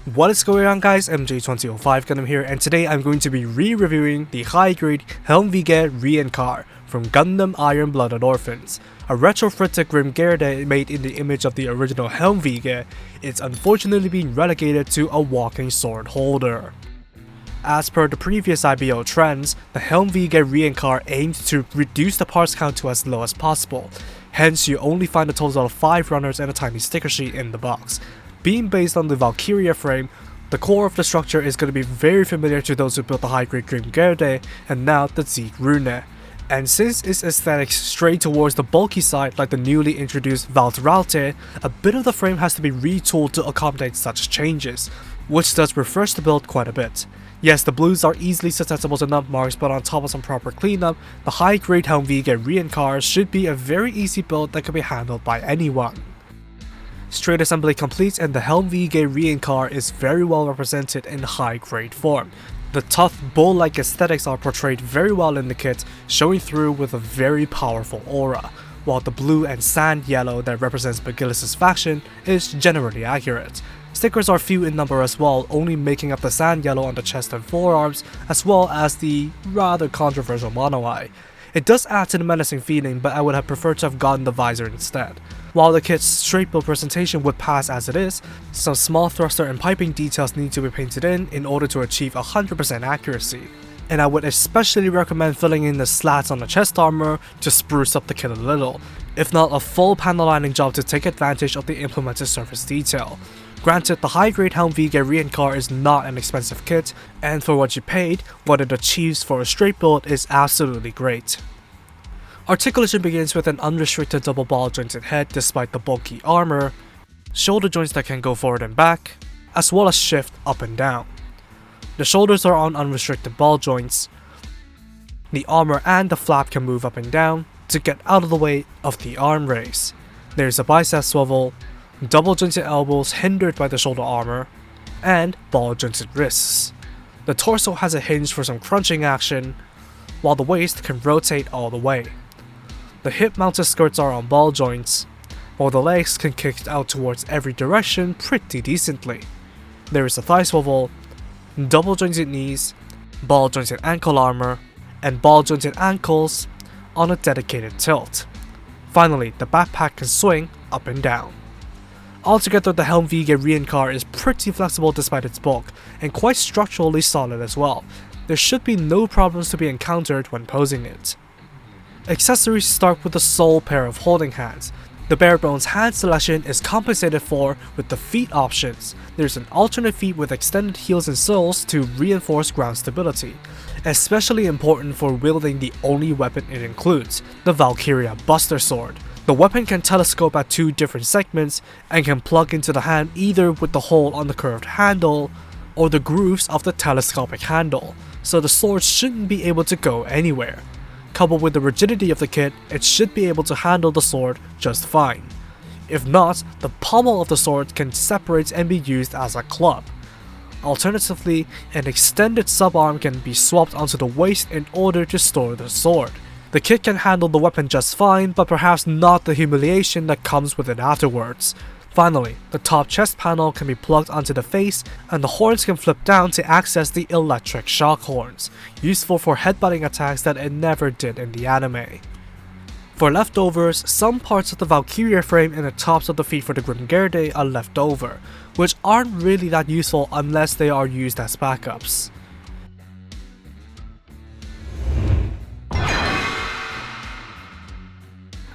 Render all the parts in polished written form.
What is going on, guys? MJ2005 Gundam here, and today I'm going to be re-reviewing the high-grade Helmwige Reincar from Gundam Iron Blooded Orphans. A retrofitted Grimgarde made in the image of the original Helmwige, it's unfortunately being relegated to a walking sword holder. As per the previous IBO trends, the Helmwige Reincar aimed to reduce the parts count to as low as possible, hence you only find a total of 5 runners and a tiny sticker sheet in the box. Being based on the Valkyrie frame, the core of the structure is going to be very familiar to those who built the high-grade Grimgarde and now the Zeke Rune. And since its aesthetics stray towards the bulky side like the newly introduced Valkyrie, a bit of the frame has to be retooled to accommodate such changes, which does refresh the build quite a bit. Yes, the blues are easily susceptible to nub marks, but on top of some proper cleanup, the high-grade Helmwige Reincar should be a very easy build that can be handled by anyone. Straight assembly complete, and the Helmwige Reincar is very well represented in high-grade form. The tough, bull-like aesthetics are portrayed very well in the kit, showing through with a very powerful aura, while the blue and sand yellow that represents Bagillis' faction is generally accurate. Stickers are few in number as well, only making up the sand yellow on the chest and forearms, as well as the rather controversial mono eye. It does add to the menacing feeling, but I would have preferred to have gotten the visor instead. While the kit's straight build presentation would pass as it is, some small thruster and piping details need to be painted in order to achieve 100% accuracy. And I would especially recommend filling in the slats on the chest armor to spruce up the kit a little, if not a full panel lining job to take advantage of the implemented surface detail. Granted, the high-grade Helmwige Reincar is not an expensive kit, and for what you paid, what it achieves for a straight build is absolutely great. Articulation begins with an unrestricted double ball jointed head despite the bulky armor, shoulder joints that can go forward and back, as well as shift up and down. The shoulders are on unrestricted ball joints. The armor and the flap can move up and down to get out of the way of the arm raise. There's a bicep swivel, double jointed elbows hindered by the shoulder armor, and ball jointed wrists. The torso has a hinge for some crunching action, while the waist can rotate all the way. The hip mounted skirts are on ball joints, while the legs can kick out towards every direction pretty decently. There is a thigh swivel, double jointed knees, ball jointed ankle armor, and ball jointed ankles on a dedicated tilt. Finally, the backpack can swing up and down. Altogether, the Helmwige Reincar is pretty flexible despite its bulk, and quite structurally solid as well. There should be no problems to be encountered when posing it. Accessories start with the sole pair of holding hands. The bare bones hand selection is compensated for with the feet options. There's an alternate feet with extended heels and soles to reinforce ground stability, especially important for wielding the only weapon it includes, the Valkyrie Buster Sword. The weapon can telescope at 2 different segments and can plug into the hand either with the hole on the curved handle or the grooves of the telescopic handle, so the sword shouldn't be able to go anywhere. Coupled with the rigidity of the kit, it should be able to handle the sword just fine. If not, the pommel of the sword can separate and be used as a club. Alternatively, an extended subarm can be swapped onto the waist in order to store the sword. The kit can handle the weapon just fine, but perhaps not the humiliation that comes with it afterwards. Finally, the top chest panel can be plugged onto the face, and the horns can flip down to access the electric shock horns, useful for headbutting attacks that it never did in the anime. For leftovers, some parts of the Valkyrie frame and the tops of the feet for the Grimgarde are left over, which aren't really that useful unless they are used as backups.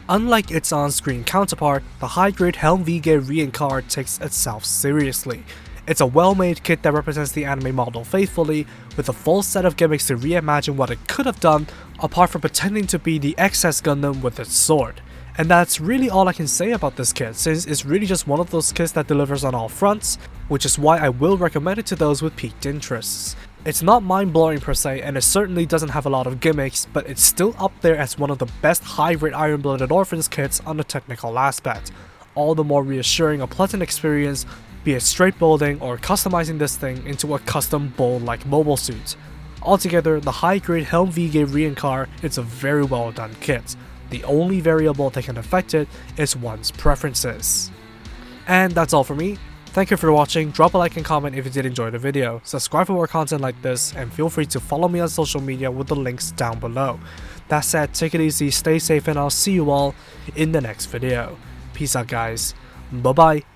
Unlike its on-screen counterpart, the high-grade Helmwige Reincar takes itself seriously. It's a well-made kit that represents the anime model faithfully, with a full set of gimmicks to reimagine what it could have done, apart from pretending to be the excess Gundam with its sword. And that's really all I can say about this kit, since it's really just one of those kits that delivers on all fronts, which is why I will recommend it to those with piqued interests. It's not mind-blowing per se, and it certainly doesn't have a lot of gimmicks, but it's still up there as one of the best high-grade Iron Blooded Orphans kits on the technical aspect. All the more reassuring a pleasant experience, be it straight building or customizing this thing into a custom bull-like mobile suit. Altogether, the high-grade Helmwige Reincar is a very well done kit. The only variable that can affect it is one's preferences. And that's all for me. Thank you for watching, drop a like and comment if you did enjoy the video, subscribe for more content like this, and feel free to follow me on social media with the links down below. That said, take it easy, stay safe, and I'll see you all in the next video. Peace out guys, bye bye.